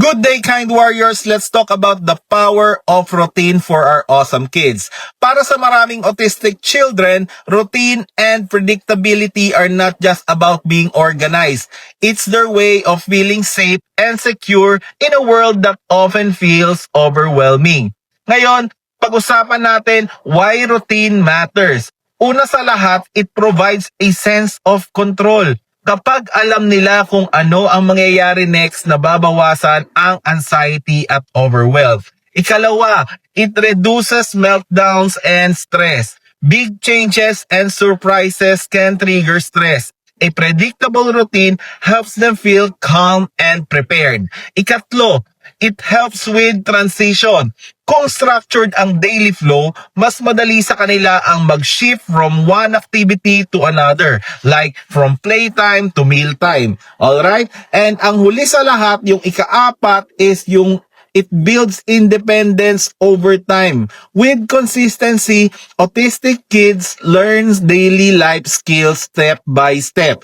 Good day, kind warriors! Let's talk about the power of routine for our awesome kids. Para sa maraming autistic children, routine and predictability are not just about being organized. It's their way of feeling safe and secure in a world that often feels overwhelming. Ngayon, pag-usapan natin why routine matters. Una sa lahat, it provides a sense of control. Kapag alam nila kung ano ang mangyayari next, nababawasan ang anxiety at overwhelm. Ikalawa, it reduces meltdowns and stress. Big changes and surprises can trigger stress. A predictable routine helps them feel calm and prepared. Ikatlo, it helps with transition. Kung structured ang daily flow, mas madali sa kanila ang mag-shift from one activity to another, like from playtime to mealtime. Alright? And ang huli sa lahat, yung ikaapat is yung it builds independence over time. With consistency, autistic kids learns daily life skills step by step.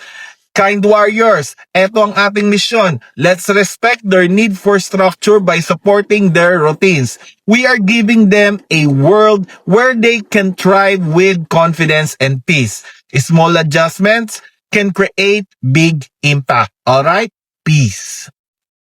Kind warriors, eto ang ating misyon. Let's respect their need for structure by supporting their routines. We are giving them a world where they can thrive with confidence and peace. Small adjustments can create big impact. Alright? Peace.